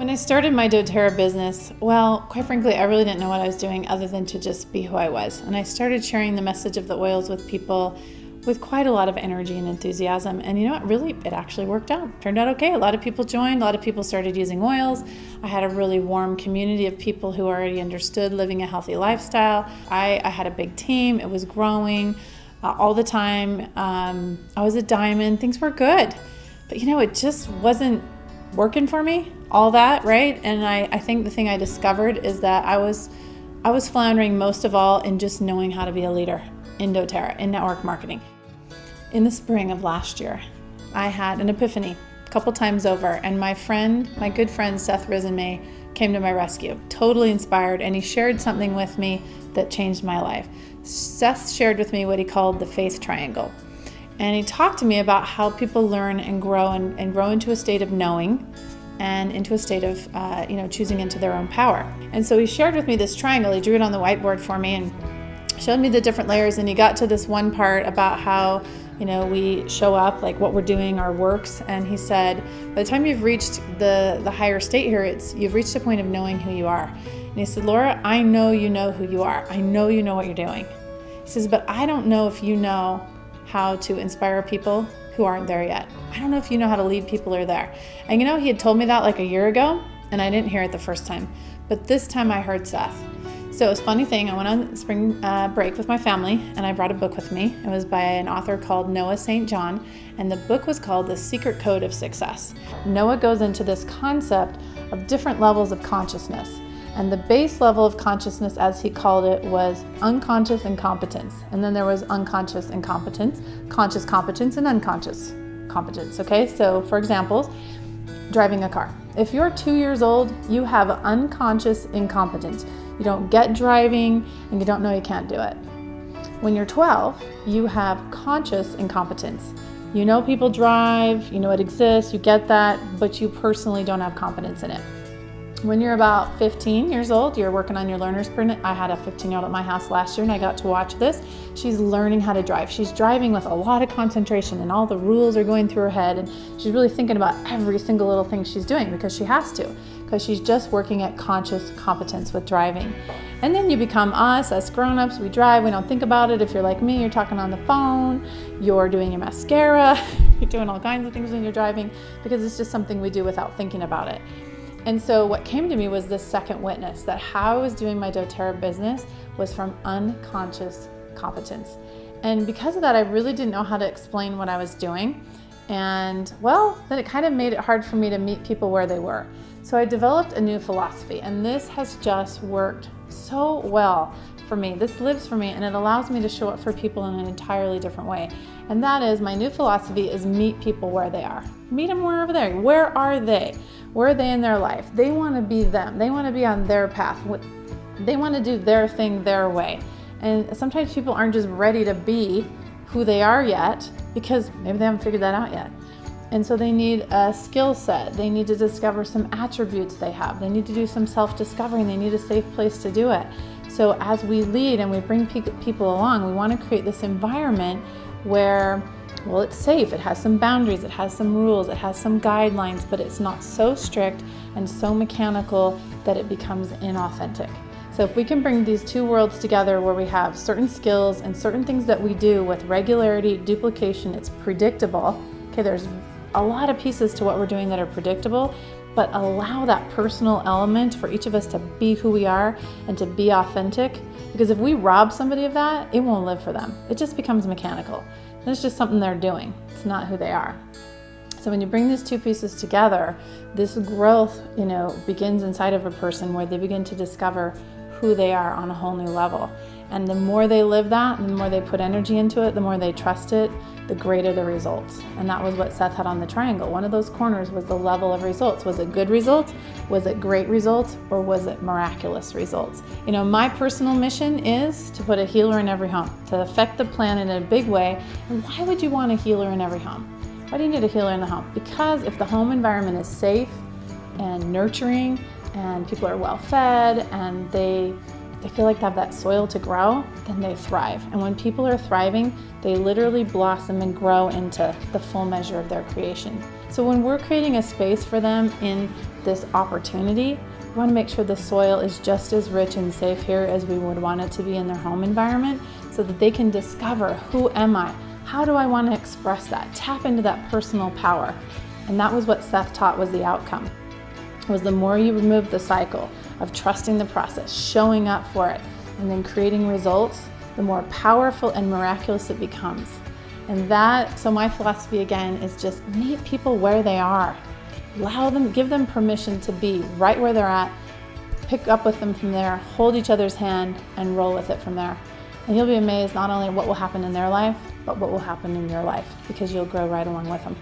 When I started my doTERRA business, well, quite frankly, I really didn't know what I was doing other than to just be who I was. And I started sharing the message of the oils with people with quite a lot of energy and enthusiasm. And you know what? Really, it actually worked out. Turned out okay. A lot of people joined. A lot of people started using oils. I had a really warm community of people who already understood living a healthy lifestyle. I had a big team. It was growing all the time. I was a diamond. Things were good. But you know, it just wasn't working for me, all that, right? And I think the thing I discovered is that I was floundering most of all in just knowing how to be a leader in doTERRA, in network marketing. In the spring of last year, I had an epiphany a couple times over, and my good friend Seth Risenmay came to my rescue, totally inspired, and he shared something with me that changed my life. Seth shared with me what he called the faith triangle. And he talked to me about how people learn and grow and grow into a state of knowing and into a state of choosing into their own power. And so he shared with me this triangle. He drew it on the whiteboard for me and showed me the different layers. And he got to this one part about how we show up, like what we're doing, our works. And he said, by the time you've reached the higher state here, you've reached a point of knowing who you are. And he said, Laura, I know you know who you are. I know you know what you're doing. He says, but I don't know if you know how to inspire people who aren't there yet. I don't know if you know how to lead people who are there. And he had told me that like a year ago, and I didn't hear it the first time. But this time I heard Seth. So it was a funny thing. I went on spring break with my family, and I brought a book with me. It was by an author called Noah St. John, and the book was called The Secret Code of Success. Noah goes into this concept of different levels of consciousness. And the base level of consciousness, as he called it, was unconscious incompetence. And then there was unconscious incompetence, conscious competence, and unconscious competence. Okay, so for example, driving a car. If you're 2 years old, you have unconscious incompetence. You don't get driving and you don't know you can't do it. When you're 12, you have conscious incompetence. You know people drive, you know it exists, you get that, but you personally don't have competence in it. When you're about 15 years old, you're working on your learner's permit. I had a 15-year-old at my house last year and I got to watch this. She's learning how to drive. She's driving with a lot of concentration and all the rules are going through her head, and she's really thinking about every single little thing she's doing because she has to, because she's just working at conscious competence with driving. And then you become us grown-ups, we drive, we don't think about it. If you're like me, you're talking on the phone, you're doing your mascara, you're doing all kinds of things when you're driving because it's just something we do without thinking about it. And so what came to me was this second witness, that how I was doing my doTERRA business was from unconscious competence. And because of that, I really didn't know how to explain what I was doing. And well, then it kind of made it hard for me to meet people where they were. So I developed a new philosophy, and this has just worked so well for me. This lives for me, and it allows me to show up for people in an entirely different way. And that is, my new philosophy is meet people where they are. Meet them wherever they are. Where are they? Where are they in their life? They want to be them. They want to be on their path. They want to do their thing their way. And sometimes people aren't just ready to be who they are yet because maybe they haven't figured that out yet. And so they need a skill set. They need to discover some attributes they have. They need to do some self-discovery, and they need a safe place to do it. So as we lead and we bring people along, we want to create this environment where, well, it's safe, it has some boundaries, it has some rules, it has some guidelines, but it's not so strict and so mechanical that it becomes inauthentic. So if we can bring these two worlds together where we have certain skills and certain things that we do with regularity, duplication, it's predictable. Okay, there's a lot of pieces to what we're doing that are predictable, but allow that personal element for each of us to be who we are and to be authentic. Because if we rob somebody of that, it won't live for them. It just becomes mechanical. And it's just something they're doing. It's not who they are. So when you bring these two pieces together, this growth, begins inside of a person where they begin to discover who they are on a whole new level. And the more they live that, and the more they put energy into it, the more they trust it, the greater the results. And that was what Seth had on the triangle. One of those corners was the level of results. Was it good results? Was it great results? Or was it miraculous results? My personal mission is to put a healer in every home, to affect the planet in a big way. And why would you want a healer in every home? Why do you need a healer in the home? Because if the home environment is safe and nurturing, and people are well fed, and they feel like they have that soil to grow, then they thrive. And when people are thriving, they literally blossom and grow into the full measure of their creation. So when we're creating a space for them in this opportunity, we want to make sure the soil is just as rich and safe here as we would want it to be in their home environment, so that they can discover, who am I? How do I want to express that? Tap into that personal power. And that was what Seth taught was the outcome. Was the more you remove the cycle of trusting the process, showing up for it, and then creating results, the more powerful and miraculous it becomes. And so my philosophy again is just meet people where they are. Allow them, give them permission to be right where they're at, pick up with them from there, hold each other's hand, and roll with it from there. And you'll be amazed not only what will happen in their life, but what will happen in your life, because you'll grow right along with them.